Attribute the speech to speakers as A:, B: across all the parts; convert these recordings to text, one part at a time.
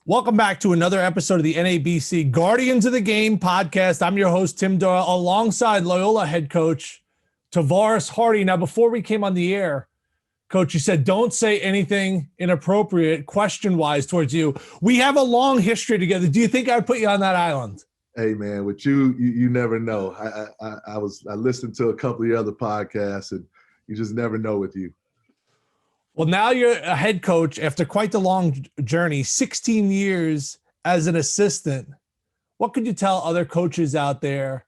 A: Welcome back to another episode of the NABC Guardians of the Game podcast. I'm your host, Tim Doyle, alongside Loyola head coach Tavaras Hardy. Now, before we came on the air, Coach, you said don't say anything inappropriate question-wise towards you. We have a long history together. Do you think I'd put you on that island?
B: Hey, man, with you never know. I listened to a couple of your other podcasts, and you just never know with you.
A: Well, now you're a head coach after quite the long journey, 16 years as an assistant. What could you tell other coaches out there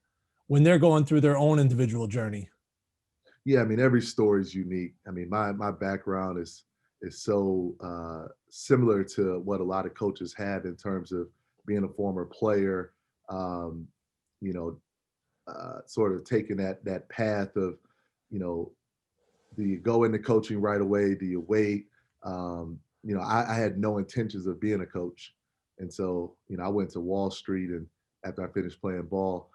A: when they're going through their own individual journey?
B: Yeah, I mean, every story is unique. I mean, my background is so similar to what a lot of coaches have in terms of being a former player, sort of taking that path of, do you go into coaching right away? Do you wait? I had no intentions of being a coach. And so, I went to Wall Street, and after I finished playing ball,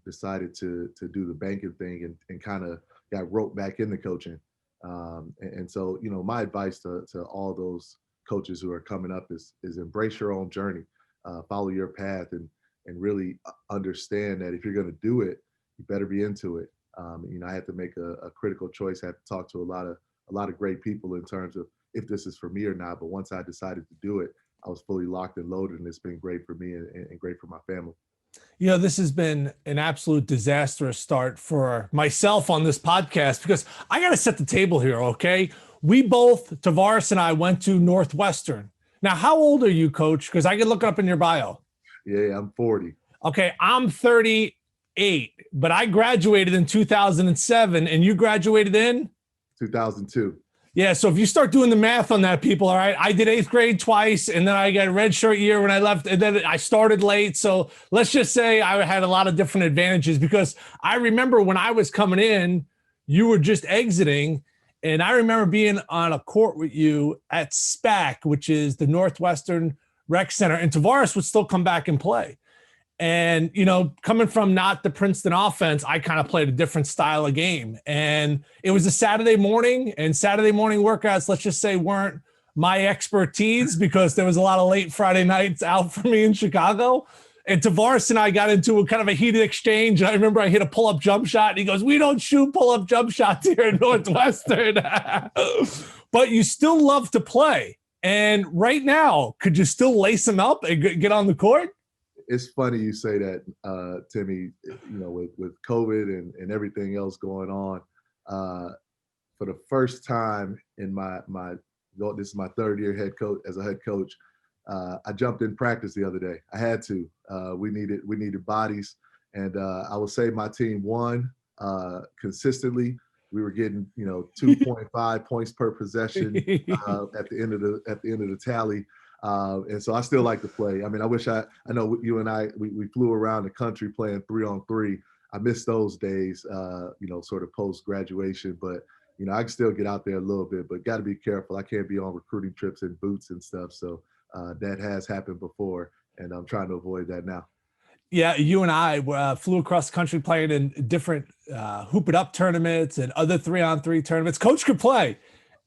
B: decided to do the banking thing and kind of got roped back into coaching. So, my advice to all those coaches who are coming up is embrace your own journey, follow your path, and really understand that if you're going to do it, you better be into it. I had to make a critical choice. I had to talk to a lot of great people in terms of if this is for me or not. But once I decided to do it, I was fully locked and loaded, and it's been great for me and great for my family.
A: This has been an absolute disastrous start for myself on this podcast because I got to set the table here, okay? We both, Tavaras and I, went to Northwestern. Now, how old are you, Coach? Because I can look it up in your bio.
B: Yeah, I'm 40.
A: Okay, I'm 38, but I graduated in 2007, and you graduated in?
B: 2002.
A: Yeah, so if you start doing the math on that, people, all right, I did 8th grade twice, and then I got a redshirt year when I left, and then I started late. So let's just say I had a lot of different advantages because I remember when I was coming in, you were just exiting, and I remember being on a court with you at SPAC, which is the Northwestern Rec Center, and Tavaras would still come back and play. And, coming from not the Princeton offense, I kind of played a different style of game. And it was a Saturday morning, and Saturday morning workouts, let's just say, weren't my expertise because there was a lot of late Friday nights out for me in Chicago. And Tavaras and I got into a kind of a heated exchange. And I remember I hit a pull-up jump shot, and he goes, "We don't shoot pull-up jump shots here in Northwestern." But you still love to play. And right now, could you still lace them up and get on the court?
B: It's funny you say that, Timmy, with COVID and everything else going on. For the first time in this is my third year as a head coach, I jumped in practice the other day. I had to. We needed bodies, and I would say my team won consistently. We were getting 2.5 points per possession at the end of the tally. And so I still like to play. I mean, I know you and I, we flew around the country playing 3-on-3. I miss those days, sort of post-graduation. But, I can still get out there a little bit, but got to be careful. I can't be on recruiting trips in boots and stuff. So that has happened before, and I'm trying to avoid that now.
A: Yeah, you and I flew across the country playing in different Hoop It Up tournaments and other 3-on-3 tournaments. Coach could play.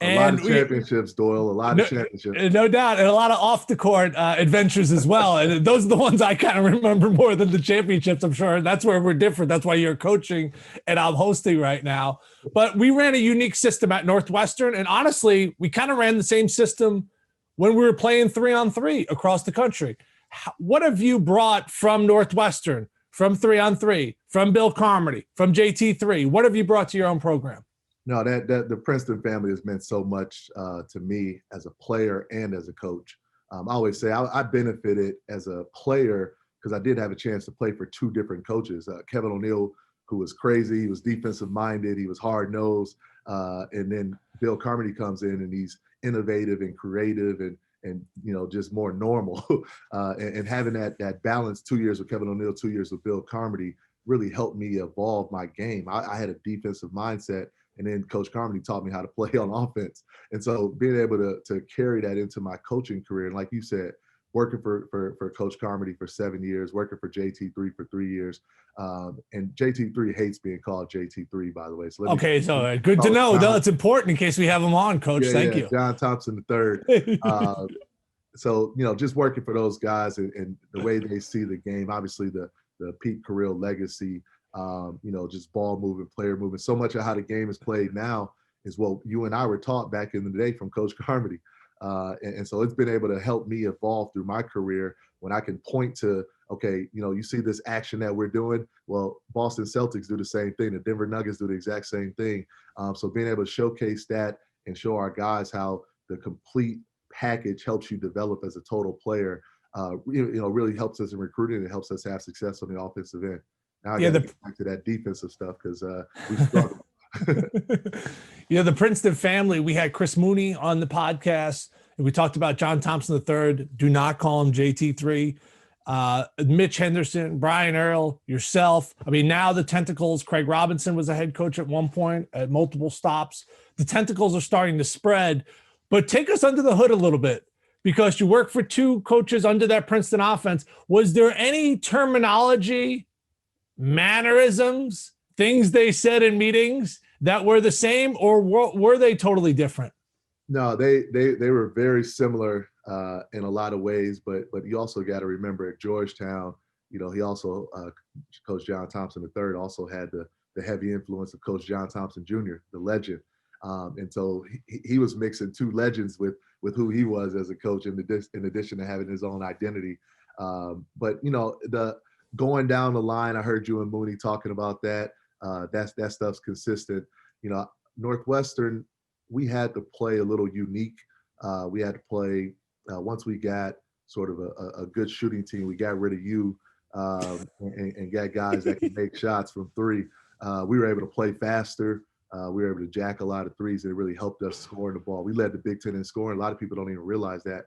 B: A lot of championships, Doyle. A lot of championships.
A: No doubt. And a lot of off-the-court adventures as well. And those are the ones I kind of remember more than the championships, I'm sure. That's where we're different. That's why you're coaching and I'm hosting right now. But we ran a unique system at Northwestern. And honestly, we kind of ran the same system when we were playing 3-on-3 across the country. What have you brought from Northwestern, from 3-on-3, from Bill Carmody, from JT3? What have you brought to your own program?
B: No, that the Princeton family has meant so much to me as a player and as a coach. I always say I benefited as a player because I did have a chance to play for two different coaches. Kevin O'Neill, who was crazy, he was defensive minded, he was hard nosed, and then Bill Carmody comes in and he's innovative and creative and just more normal. And having that balance, 2 years with Kevin O'Neill, 2 years with Bill Carmody, really helped me evolve my game. I had a defensive mindset. And then Coach Carmody taught me how to play on offense. And so being able to carry that into my coaching career, and like you said, working for Coach Carmody for 7 years, working for JT3 for 3 years. And JT3 hates being called JT3, by the way. So
A: good to know. Though it's important in case we have him on, Coach. Thank you.
B: John Thompson III. so, just working for those guys and the way they see the game, obviously the Pete Carril legacy, just ball movement, player movement. So much of how the game is played now is what you and I were taught back in the day from Coach Carmody. And so it's been able to help me evolve through my career when I can point to, okay, you see this action that we're doing. Well, Boston Celtics do the same thing. The Denver Nuggets do the exact same thing. So being able to showcase that and show our guys how the complete package helps you develop as a total player, really helps us in recruiting. It helps us have success on the offensive end. Now I got to get back to that defensive stuff because we struggle.
A: The Princeton family, we had Chris Mooney on the podcast, and we talked about John Thompson III. Do not call him JT3. Mitch Henderson, Brian Earl, yourself. I mean, now the tentacles, Craig Robinson was a head coach at one point at multiple stops. The tentacles are starting to spread, but take us under the hood a little bit because you work for two coaches under that Princeton offense. Was there any terminology, mannerisms, things they said in meetings that were the same, or were they totally different?
B: No, they were very similar in a lot of ways, but you also got to remember at Georgetown, he also Coach John Thompson III also had the heavy influence of Coach John Thompson Jr., the legend, and so he was mixing two legends with who he was as a coach, in addition to having his own identity. But the going down the line, I heard you and Mooney talking about that. That stuff's consistent. Northwestern, we had to play a little unique. We had to play once we got sort of a good shooting team. We got rid of you and got guys that can make shots from three. We were able to play faster. We were able to jack a lot of threes, and it really helped us scoring the ball. We led the Big Ten in scoring. A lot of people don't even realize that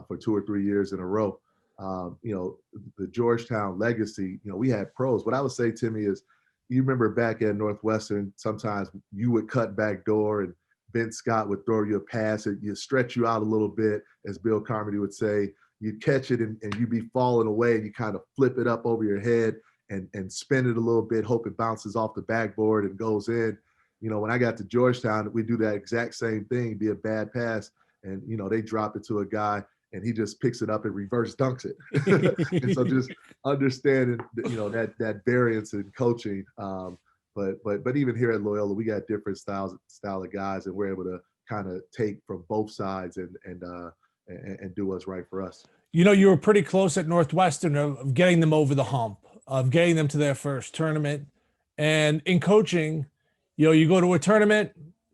B: for 2 or 3 years in a row. The Georgetown legacy, we had pros. What I would say, Timmy, is you remember back at Northwestern, sometimes you would cut back door and Ben Scott would throw you a pass and you stretch you out a little bit, as Bill Carmody would say. You'd catch it and you'd be falling away, and you kind of flip it up over your head and spin it a little bit, hope it bounces off the backboard and goes in. When I got to Georgetown, we do that exact same thing, be a bad pass, and, they drop it to a guy and he just picks it up and reverse dunks it. And so just understanding, that variance in coaching. But even here at Loyola, we got different style of guys, and we're able to kind of take from both sides and do what's right for us.
A: You were pretty close at Northwestern of getting them over the hump, of getting them to their first tournament. And in coaching, you go to a tournament,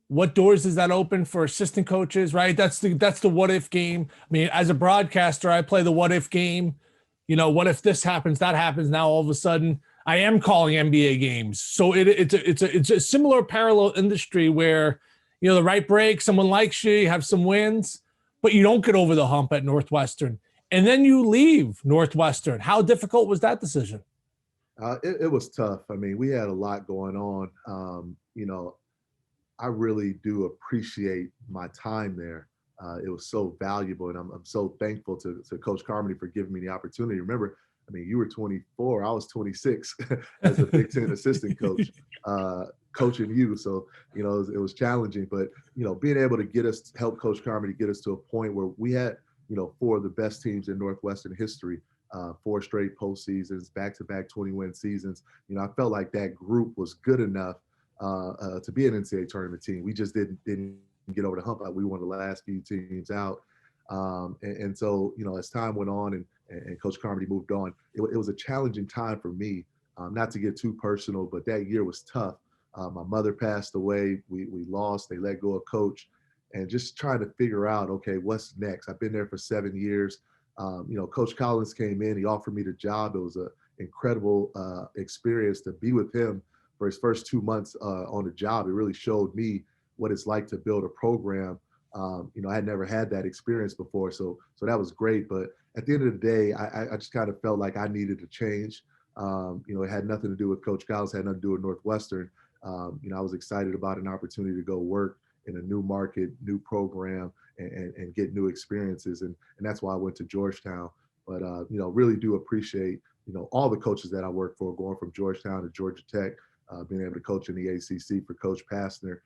A: what doors does that open for assistant coaches, right? That's the what if game. I mean, as a broadcaster, I play the what if game. What if this happens, that happens? Now all of a sudden I am calling NBA games. So it's a similar parallel industry where, the right break, someone likes you, you have some wins, but you don't get over the hump at Northwestern. And then you leave Northwestern. How difficult was that decision?
B: It was tough. I mean, we had a lot going on. I really do appreciate my time there. It was so valuable, and I'm so thankful to Coach Carmody for giving me the opportunity. Remember, I mean, you were 24, I was 26 as a Big Ten assistant coach, coaching you. So, it was challenging, but, being able to help Coach Carmody get us to a point where we had, 4 of the best teams in Northwestern history, 4 straight postseasons, back-to-back 20-win seasons. I felt like that group was good enough to be an NCAA tournament team. We just didn't get over the hump. We were one of the last few teams out. And so, as time went on and Coach Carmody moved on, it was a challenging time for me, not to get too personal, but that year was tough. My mother passed away. We lost. They let go of Coach, and just trying to figure out, okay, what's next? I've been there for 7 years. Coach Collins came in. He offered me the job. It was an incredible experience to be with him for his first 2 months on the job. It really showed me what it's like to build a program. I had never had that experience before, so that was great. But at the end of the day, I just kind of felt like I needed to change. It had nothing to do with Coach Collins, had nothing to do with Northwestern. I was excited about an opportunity to go work in a new market, new program, and get new experiences, and that's why I went to Georgetown. But really do appreciate all the coaches that I worked for, going from Georgetown to Georgia Tech, being able to coach in the ACC for Coach Pastner.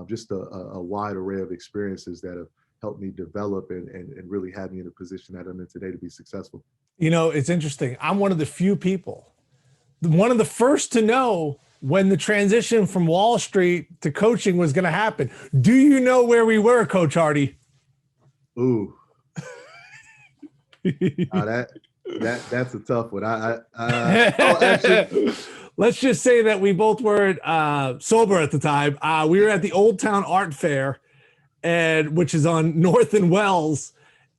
B: Just a wide array of experiences that helped me develop and really have me in a position that I'm in today to be successful.
A: You know, it's interesting. I'm one of the few people, one of the first to know when the transition from Wall Street to coaching was going to happen. Do you know where we were, Coach Hardy?
B: Ooh, that's a tough one. Oh, actually,
A: let's just say that we both weren't sober at the time. We were at the Old Town Art Fair, and which is on North and Wells.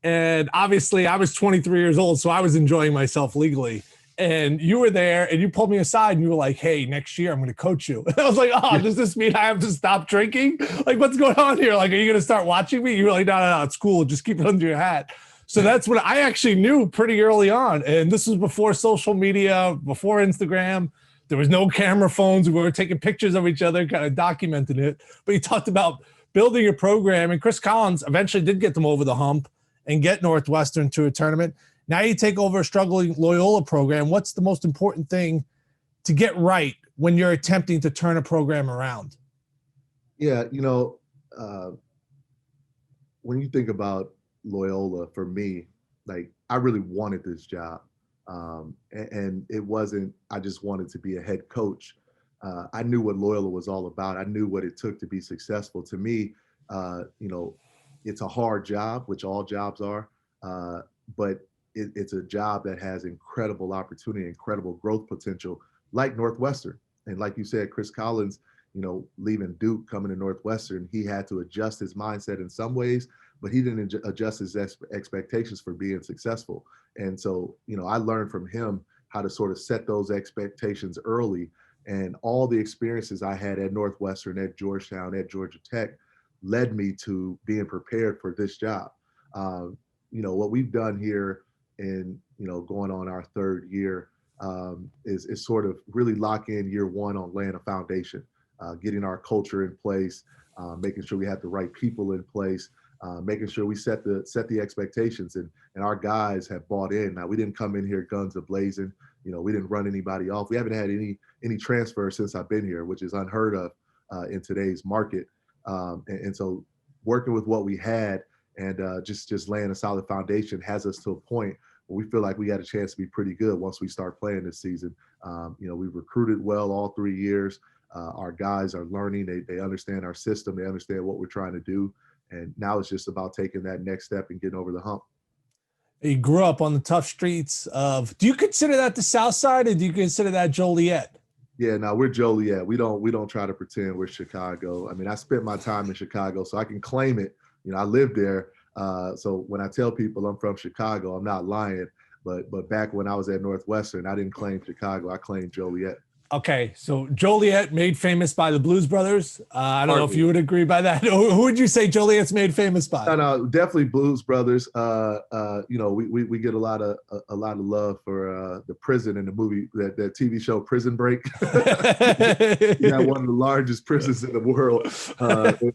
A: And obviously, I was 23 years old, so I was enjoying myself legally. And you were there, and you pulled me aside, and you were like, "Hey, next year I'm going to coach you." And I was like, "Oh, does this mean I have to stop drinking? Like, what's going on here? Like, are you going to start watching me?" You were like, "No, it's cool. Just keep it under your hat." So that's what I actually knew pretty early on. And this was before social media, before Instagram. There was no camera phones. We were taking pictures of each other, kind of documenting it. But you talked about building a program, and Chris Collins eventually did get them over the hump and get Northwestern to a tournament. Now you take over a struggling Loyola program. What's the most important thing to get right when you're attempting to turn a program around?
B: Yeah, when you think about Loyola, for me, like I really wanted this job. And it wasn't, I just wanted to be a head coach. I knew what Loyola was all about. I knew what it took to be successful. To me, it's a hard job, which all jobs are, but it's a job that has incredible opportunity, incredible growth potential, like Northwestern. And like you said, Chris Collins, leaving Duke, coming to Northwestern, he had to adjust his mindset in some ways, but he didn't adjust his expectations for being successful. And so, I learned from him how to sort of set those expectations early. And all the experiences I had at Northwestern, at Georgetown, at Georgia Tech led me to being prepared for this job. What we've done here in, going on our third year is sort of really lock in year one on laying a foundation, getting our culture in place, making sure we have the right people in place, making sure we set the expectations, and our guys have bought in. Now, we didn't come in here guns a-blazing. We didn't run anybody off. We haven't had any transfers since I've been here, which is unheard of in today's market. And so working with what we had and just laying a solid foundation has us to a point where we feel like we got a chance to be pretty good once we start playing this season. We've recruited well all 3 years. Our guys are learning. They understand our system. They understand what we're trying to do. And now it's just about taking that next step and getting over the hump.
A: You grew up on the tough streets of, do you consider that the South Side, or do you consider that Joliet?
B: Yeah, no, we're Joliet. We don't try to pretend we're Chicago. I mean, I spent my time in Chicago, so I can claim it. I lived there. So when I tell people I'm from Chicago, I'm not lying. But back when I was at Northwestern, I didn't claim Chicago. I claimed Joliet.
A: Okay, so Joliet made famous by the Blues Brothers. I don't know if you would agree by that. Who would you say Joliet's made famous by?
B: No, definitely Blues Brothers. We get a lot of love for the prison in the movie, that TV show Prison Break. Yeah, one of the largest prisons in the world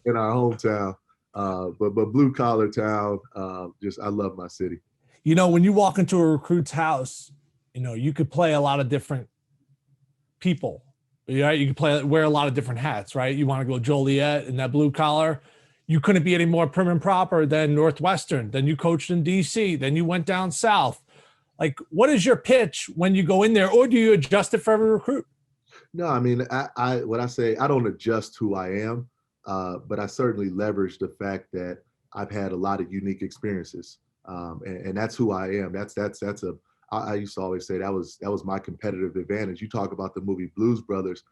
B: in our hometown. But blue collar town. I love my city.
A: When you walk into a recruit's house, you could play a lot of different people. Right? You can wear a lot of different hats, right? You want to go Joliet and that blue collar. You couldn't be any more prim and proper than Northwestern. Then you coached in DC. Then you went down south. Like, what is your pitch when you go in there, or do you adjust it for every recruit?
B: No, I mean, I don't adjust who I am, but I certainly leverage the fact that I've had a lot of unique experiences, and that's who I am. I used to always say that was my competitive advantage. You talk about the movie Blues Brothers.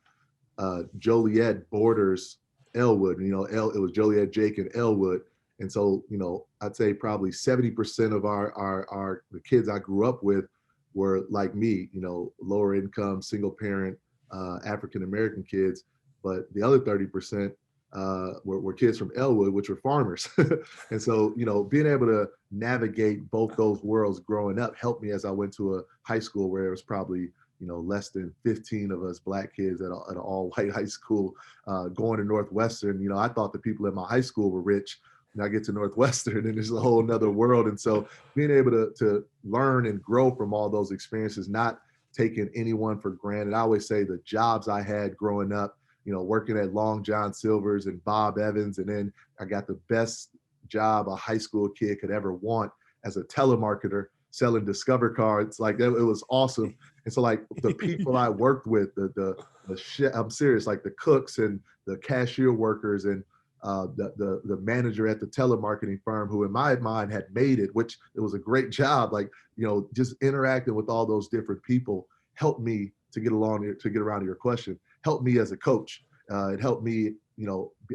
B: Joliet borders Elwood. It was Joliet, Jake, and Elwood. And so, I'd say probably 70% of the kids I grew up with were like me, lower income, single parent, African American kids. But the other 30% were kids from Elwood, which were farmers. And so, being able to navigate both those worlds growing up helped me as I went to a high school where it was probably, less than 15 of us Black kids at an all-white high school. Going to Northwestern, I thought the people at my high school were rich. And I get to Northwestern and it's a whole nother world. And so being able to learn and grow from all those experiences, not taking anyone for granted. I always say the jobs I had growing up, working at Long John Silver's and Bob Evans, and then I got the best job a high school kid could ever want as a telemarketer selling Discover cards. Like it was awesome. And so like the people I worked with, I'm serious, like the cooks and the cashier workers and the manager at the telemarketing firm, who in my mind had made it, which it was a great job. Like, just interacting with all those different people helped me to get around to your question, helped me as a coach. It helped me,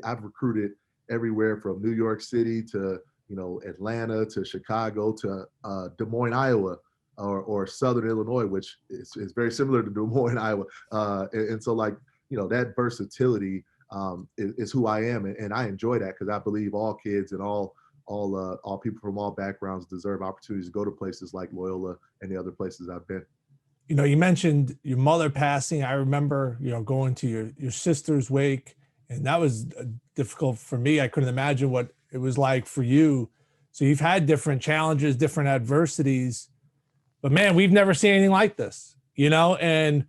B: I've recruited everywhere from New York City to, Atlanta to Chicago to Des Moines, Iowa, or Southern Illinois, which is very similar to Des Moines, Iowa. And so like, that versatility is who I am. And I enjoy that because I believe all kids and all people from all backgrounds deserve opportunities to go to places like Loyola and the other places I've been.
A: You mentioned your mother passing. I remember, going to your sister's wake, and that was difficult for me. I couldn't imagine what it was like for you. So you've had different challenges, different adversities, but man, we've never seen anything like this, and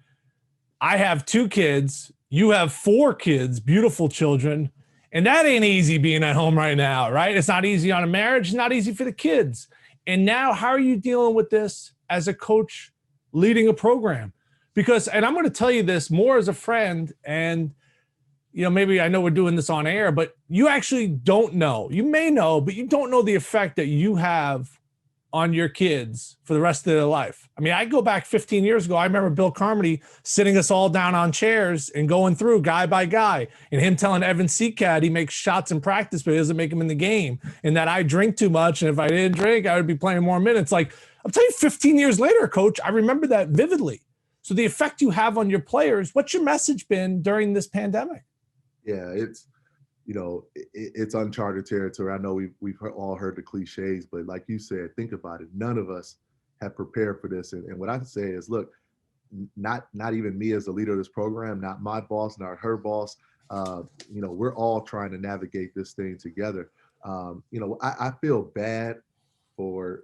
A: I have 2 kids. You have 4 kids, beautiful children. And that ain't easy being at home right now, right? It's not easy on a marriage. It's not easy for the kids. And now how are you dealing with this as a coach leading a program? Because, and I'm going to tell you this more as a friend, and, maybe I know we're doing this on air, but you actually don't know. You may know, but you don't know the effect that you have on your kids for the rest of their life. I mean, I go back 15 years ago. I remember Bill Carmody sitting us all down on chairs and going through guy by guy, and him telling Evan Seacat he makes shots in practice, but he doesn't make them in the game, and that I drink too much, and if I didn't drink, I would be playing more minutes. Like, I'll tell you, 15 years later, Coach, I remember that vividly. So the effect you have on your players, what's your message been during this pandemic?
B: Yeah, it's uncharted territory. I know we've all heard the cliches, but like you said, think about it. None of us have prepared for this. And what I say is, look, not even me as the leader of this program, not my boss, not her boss. We're all trying to navigate this thing together. I feel bad for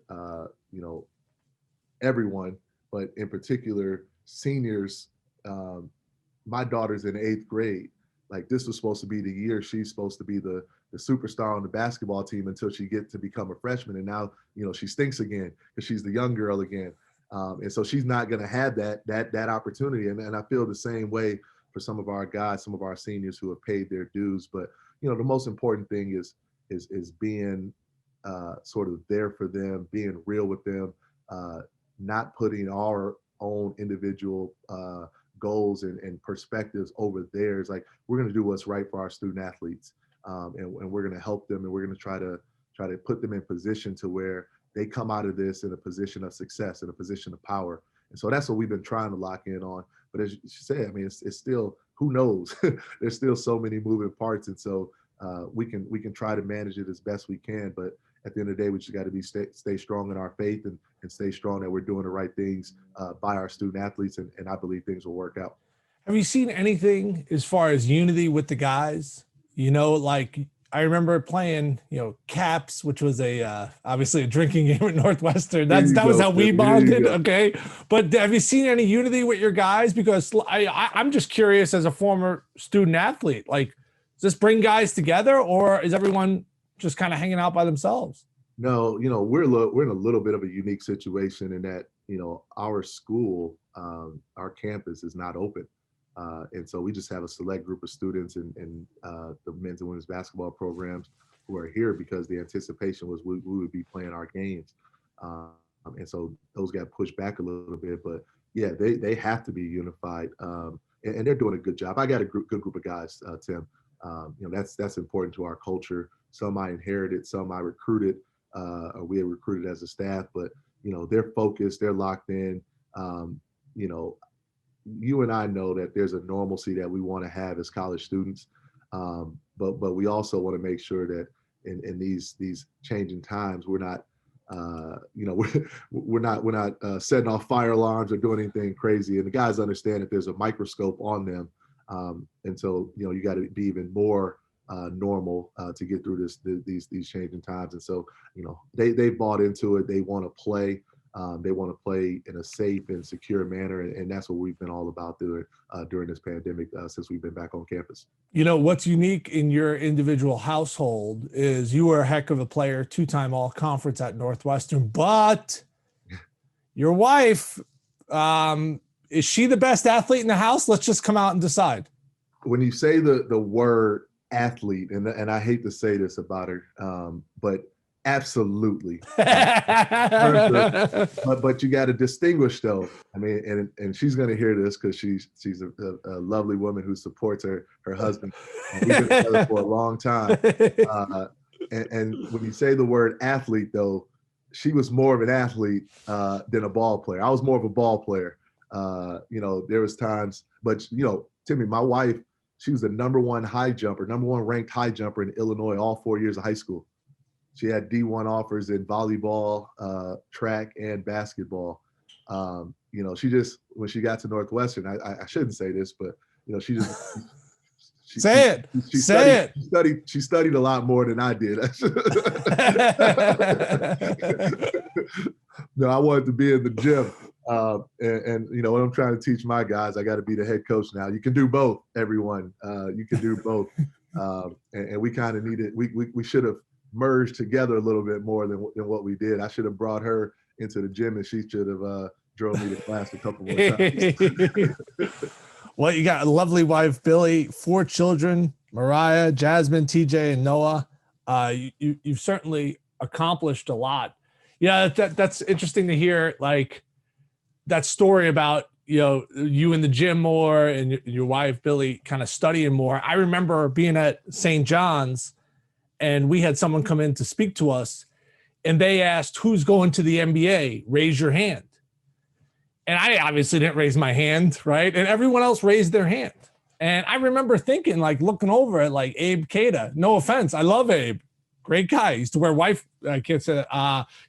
B: everyone, but in particular seniors. My daughter's in 8th grade. Like, this was supposed to be the year she's supposed to be the superstar on the basketball team until she gets to become a freshman. And now, she stinks again because she's the young girl again. And so she's not going to have that opportunity. And I feel the same way for some of our guys, some of our seniors who have paid their dues. But, the most important thing is being sort of there for them, being real with them, not putting our own individual goals and perspectives over theirs. Like, we're going to do what's right for our student athletes, and we're going to help them, and we're going to try to put them in position to where they come out of this in a position of success, in a position of power. And so that's what we've been trying to lock in on. But as you said, I mean, it's still, who knows? There's still so many moving parts, and so we can try to manage it as best we can. But at the end of the day, we just got to stay strong in our faith and stay strong that we're doing the right things by our student athletes. And I believe things will work out.
A: Have you seen anything as far as unity with the guys? Like, I remember playing, Caps, which was obviously a drinking game at Northwestern. That was how we bonded. Okay. But have you seen any unity with your guys? Because I'm just curious, as a former student athlete, like, does this bring guys together, or is everyone just kind of hanging out by themselves?
B: No, we're in a little bit of a unique situation in that, our school, our campus is not open. And so we just have a select group of students in the men's and women's basketball programs who are here because the anticipation was we would be playing our games. And so those got pushed back a little bit, but yeah, they have to be unified. And they're doing a good job. I got a good group of guys, Tim. That's important to our culture. Some I inherited, some I recruited, or we had recruited as a staff, but they're focused, they're locked in. You and I know that there's a normalcy that we want to have as college students, but we also want to make sure that in these changing times, we're not we're not setting off fire alarms or doing anything crazy. And the guys understand that there's a microscope on them, and so you got to be even more normal to get through these changing times. And so they bought into it. They want to play. They want to play in a safe and secure manner, and that's what we've been all about during this pandemic since we've been back on campus.
A: You know, what's unique in your individual household is you were a heck of a player, 2-time all-conference at Northwestern, but your wife, is she the best athlete in the house? Let's just come out and decide.
B: When you say the word athlete, and I hate to say this about her, but absolutely. But you got to distinguish though. I mean, and she's going to hear this because she's a lovely woman who supports her husband. We've been together for a long time. And when you say the word athlete though, she was more of an athlete than a ball player. I was more of a ball player. You know, there was times, but you know, Timmy, my wife, she was the number one ranked high jumper in Illinois all 4 years of high school. She had D1 offers in volleyball, track, and basketball. You know, she just, when she got to Northwestern, I shouldn't say this, but you know, she studied a lot more than I did. No, I wanted to be in the gym. And you know what I'm trying to teach my guys, I got to be the head coach now. You can do both, everyone. You can do both. And we kind of needed, we should have merged together a little bit more than what we did. I should have brought her into the gym and she should have drove me to class a couple more times.
A: Well, you got a lovely wife, Billy, 4 children, Mariah, Jasmine, TJ, and Noah. You've certainly accomplished a lot. Yeah, that's interesting to hear, like that story about, you know, you in the gym more and your wife, Billy, kind of studying more. I remember being at St. John's and we had someone come in to speak to us and they asked, who's going to the NBA? Raise your hand. And I obviously didn't raise my hand, right? And everyone else raised their hand. And I remember thinking, like, looking over at like Abe Cada. No offense, I love Abe, great guy. He used to wear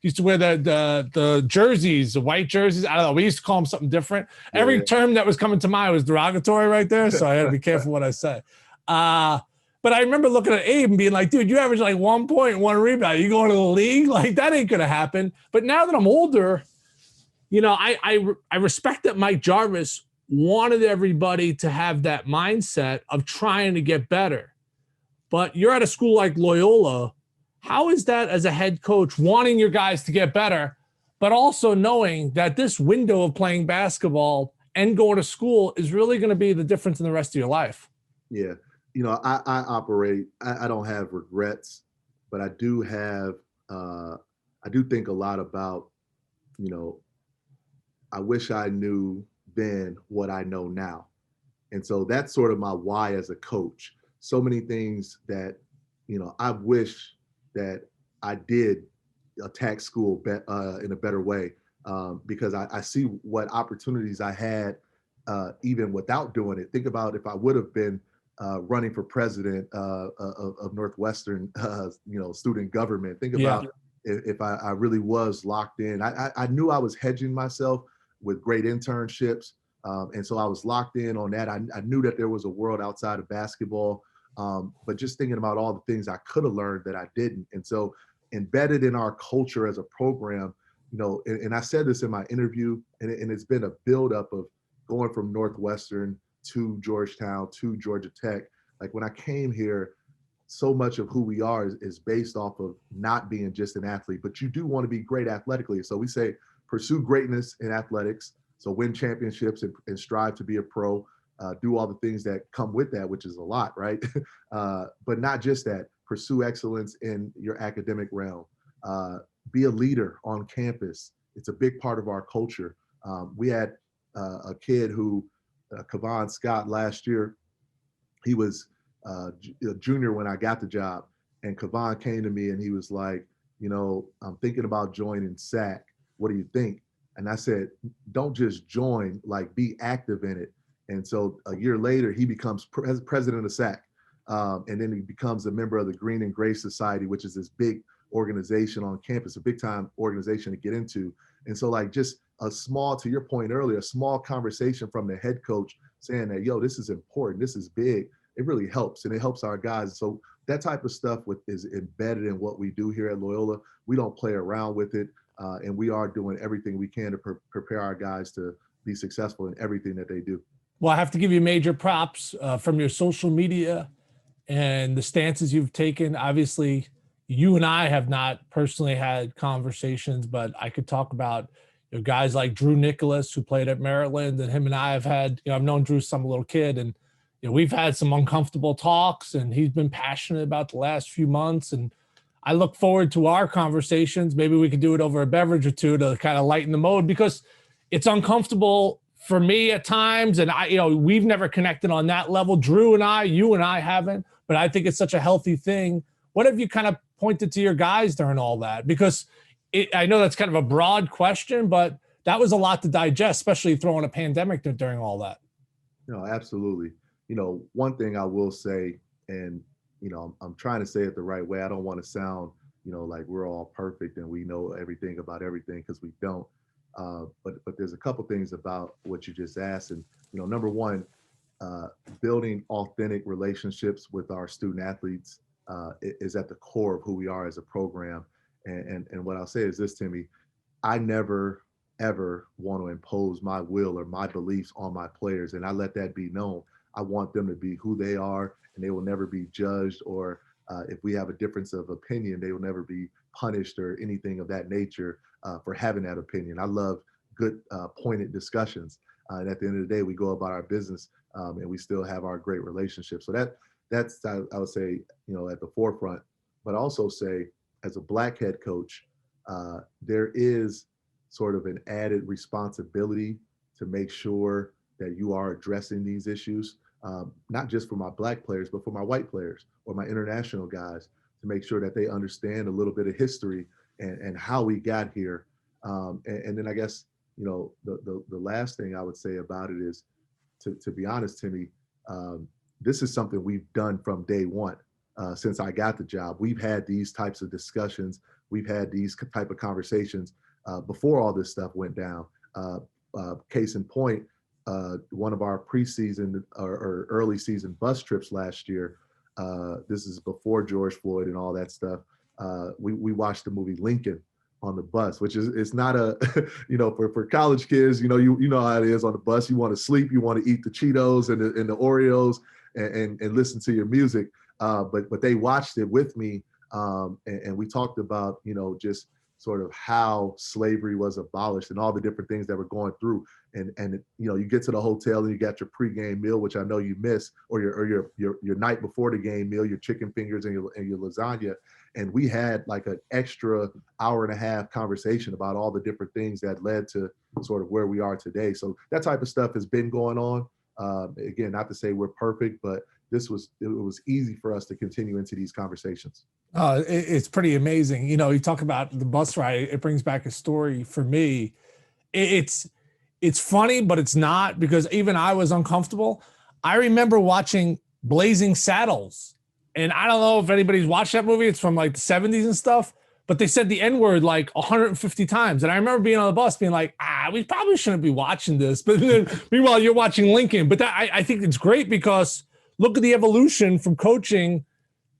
A: used to wear the jerseys, the white jerseys. I don't know. We used to call him something different. Yeah. Every term that was coming to mind was derogatory right there. So I had to be careful what I say. But I remember looking at Abe and being like, dude, you average like 1 point, 1 rebound. You going to the league? Like, that ain't going to happen. But now that I'm older, you know, I respect that Mike Jarvis wanted everybody to have that mindset of trying to get better. But you're at a school like Loyola. How is that as a head coach, wanting your guys to get better, but also knowing that this window of playing basketball and going to school is really going to be the difference in the rest of your life?
B: Yeah. You know, I don't have regrets, but I do think a lot about, you know, I wish I knew then what I know now. And so that's sort of my why as a coach. So many things that, you know, I wish that I did attack school in a better way, because I see what opportunities I had even without doing it. Think about if I would have been running for president of Northwestern, you know, student government. Think about if I really was locked in. I knew I was hedging myself with great internships. And so I was locked in on that. I knew that there was a world outside of basketball, but just thinking about all the things I could have learned that I didn't. And so embedded in our culture as a program, you know, and I said this in my interview, and it's been a buildup of going from Northwestern to Georgetown to Georgia Tech. Like when I came here, so much of who we are is based off of not being just an athlete, but you do want to be great athletically. So we say, pursue greatness in athletics. So win championships and strive to be a pro, do all the things that come with that, which is a lot, right? But not just that, pursue excellence in your academic realm. Be a leader on campus. It's a big part of our culture. We had a kid who, Kavan Scott, last year, he was a junior when I got the job. And Kavan came to me and he was like, you know, I'm thinking about joining SAC. What do you think? And I said, don't just join, like be active in it. And so a year later, he becomes president of SAC. And then he becomes a member of the Green and Gray Society, which is this big organization on campus, a big time organization to get into. And so like just a small, to your point earlier, a small conversation from the head coach saying that, yo, this is important, this is big. It really helps, and it helps our guys. So that type of stuff is embedded in what we do here at Loyola. We don't play around with it. And we are doing everything we can to prepare our guys to be successful in everything that they do.
A: Well, I have to give you major props from your social media and the stances you've taken. Obviously, you and I have not personally had conversations, but I could talk about guys like Drew Nicholas, who played at Maryland, and him and I have had, I've known Drew since I'm a little kid, and we've had some uncomfortable talks, and he's been passionate about the last few months. And I look forward to our conversations. Maybe we could do it over a beverage or two to kind of lighten the mode, because it's uncomfortable for me at times. And we've never connected on that level. Drew and I, you and I haven't, but I think it's such a healthy thing. What have you kind of pointed to your guys during all that? Because I know that's kind of a broad question, but that was a lot to digest, especially throwing a pandemic during all that.
B: No, absolutely. One thing I will say, and, I'm trying to say it the right way. I don't want to sound, like we're all perfect and we know everything about everything, because we don't. But there's a couple things about what you just asked. And, number one, building authentic relationships with our student athletes is at the core of who we are as a program. And what I'll say is this, Timmy: I never, ever want to impose my will or my beliefs on my players. And I let that be known. I want them to be who they are, and they will never be judged, or if we have a difference of opinion, they will never be punished or anything of that nature for having that opinion. I love good, pointed discussions. And at the end of the day, we go about our business and we still have our great relationship. So that's I would say, at the forefront. But also say, as a Black head coach, there is sort of an added responsibility to make sure that you are addressing these issues, not just for my Black players, but for my white players or my international guys, to make sure that they understand a little bit of history and how we got here. And then I guess, the last thing I would say about it is, to be honest, Timmy, this is something we've done from day one. Since I got the job, we've had these types of discussions. We've had these type of conversations before all this stuff went down. Case in point, one of our preseason or early season bus trips last year, this is before George Floyd and all that stuff. We watched the movie Lincoln on the bus, which is, it's not a, for college kids, you know how it is on the bus. You want to sleep, you want to eat the Cheetos and the Oreos and listen to your music. But they watched it with me, and we talked about, just sort of how slavery was abolished and all the different things that were going through. And you get to the hotel and you got your pregame meal, which I know you miss, or your night before the game meal, your chicken fingers and your lasagna. And we had like an extra hour and a half conversation about all the different things that led to sort of where we are today. So that type of stuff has been going on. Again, not to say we're perfect, but it was easy for us to continue into these conversations.
A: It's pretty amazing. You talk about the bus ride. It brings back a story for me. It's funny, but it's not, because even I was uncomfortable. I remember watching Blazing Saddles, and I don't know if anybody's watched that movie. It's from like the 70s and stuff, but they said the N-word like 150 times. And I remember being on the bus being like, we probably shouldn't be watching this. But then meanwhile, you're watching Lincoln. But I think it's great, because look at the evolution from coaching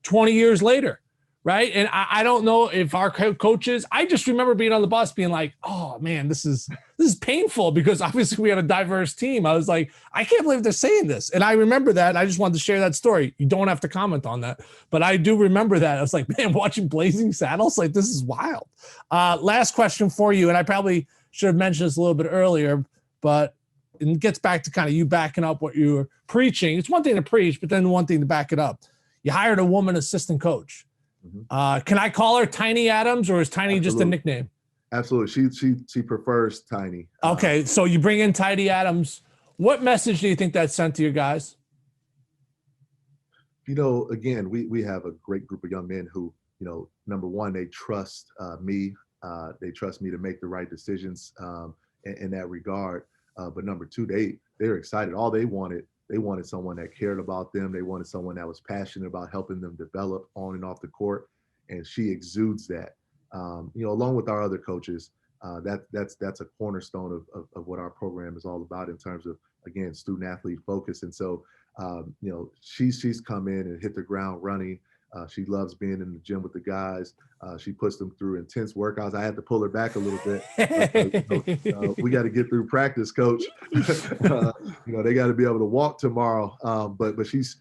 A: 20 years later, right? And I don't know if our coaches, I just remember being on the bus being like, oh man, this is painful, because obviously we had a diverse team. I was like, I can't believe they're saying this. And I remember that. I just wanted to share that story. You don't have to comment on that, but I do remember that. I was like, man, watching Blazing Saddles, like, this is wild. Last question for you. And I probably should have mentioned this a little bit earlier, but it gets back to kind of you backing up what you're preaching. It's one thing to preach, but then one thing to back it up. You hired a woman assistant coach. Mm-hmm. Can I call her Tiny Adams, or is Tiny just a nickname?
B: Absolutely. She prefers Tiny.
A: Okay. So you bring in Tiny Adams. What message do you think that sent to your guys?
B: Again, we have a great group of young men who, number one, they trust me. They trust me to make the right decisions in that regard. But number two, they're excited. All they wanted someone that cared about them. They wanted someone that was passionate about helping them develop on and off the court. And she exudes that, along with our other coaches. That's a cornerstone of what our program is all about in terms of, again, student athlete focus. And so, she's come in and hit the ground running. She loves being in the gym with the guys. She puts them through intense workouts. I had to pull her back a little bit. We got to get through practice, coach. They got to be able to walk tomorrow. But she's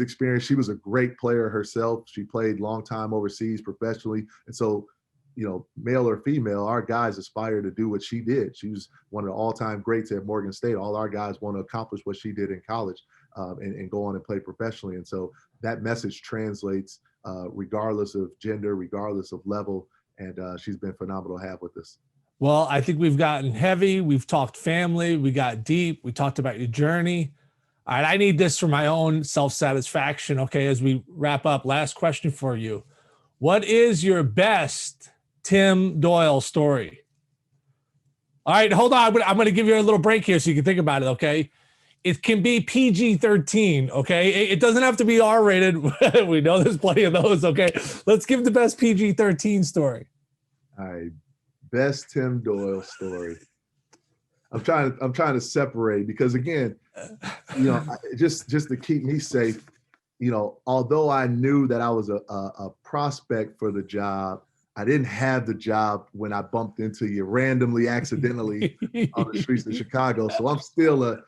B: experienced. She was a great player herself. She played long time overseas professionally. And so, male or female, our guys aspire to do what she did. She was one of the all-time greats at Morgan State. All our guys want to accomplish what she did in college and go on and play professionally. And so that message translates regardless of gender, regardless of level. And she's been phenomenal to have with us.
A: Well, I think we've gotten heavy. We've talked family. We got deep. We talked about your journey. All right, I need this for my own self-satisfaction. Okay, as we wrap up, last question for you. What is your best Tim Doyle story? All right, hold on. I'm going to give you a little break here so you can think about it, okay? It can be PG-13, okay? It doesn't have to be R-rated. We know there's plenty of those, okay? Let's give the best PG-13 story.
B: All right, best Tim Doyle story. I'm trying to separate because, again, just to keep me safe, although I knew that I was a prospect for the job, I didn't have the job when I bumped into you randomly, accidentally on the streets of Chicago. So I'm still a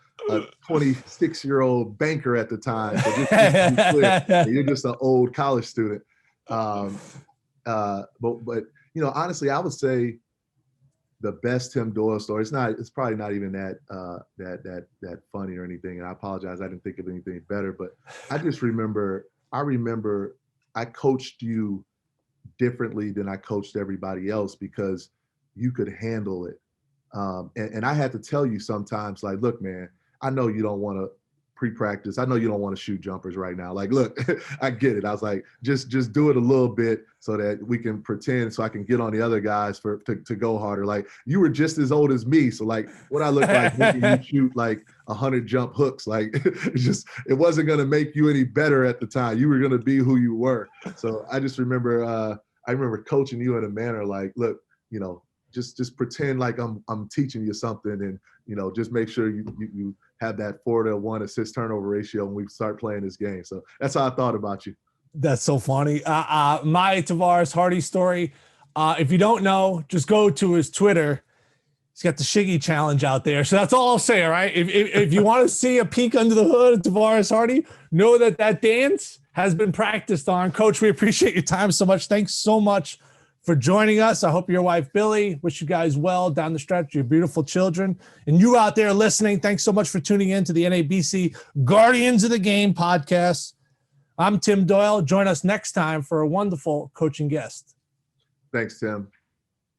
B: 26-year-old banker at the time. So just to be clear, you're just an old college student. But honestly, I would say the best Tim Doyle story. It's probably not even that funny or anything. And I apologize. I didn't think of anything better, but I just remember I coached you differently than I coached everybody else because you could handle it. And I had to tell you sometimes, like, look, man, I know you don't want to pre-practice. I know you don't want to shoot jumpers right now. Like, look, I get it. I was like, just do it a little bit so that we can pretend so I can get on the other guys to go harder. Like, you were just as old as me. So like what I look like making you shoot like 100 jump hooks, like it wasn't going to make you any better at the time. You were going to be who you were. So I just remember, I remember coaching you in a manner like, look, just pretend like I'm teaching you something and, just make sure you have that 4-to-1 assist turnover ratio when we start playing this game. So that's how I thought about you.
A: That's so funny. My Tavaras Hardy story. If you don't know, just go to his Twitter. He's got the Shiggy challenge out there. So that's all I'll say. All right. If you want to see a peek under the hood of Tavaras Hardy, know that dance has been practiced on. Coach, we appreciate your time so much. Thanks so much for joining us. I hope your wife, Billy, wish you guys well down the stretch, your beautiful children. And you out there listening, thanks so much for tuning in to the NABC Guardians of the Game podcast. I'm Tim Doyle. Join us next time for a wonderful coaching guest.
B: Thanks, Tim.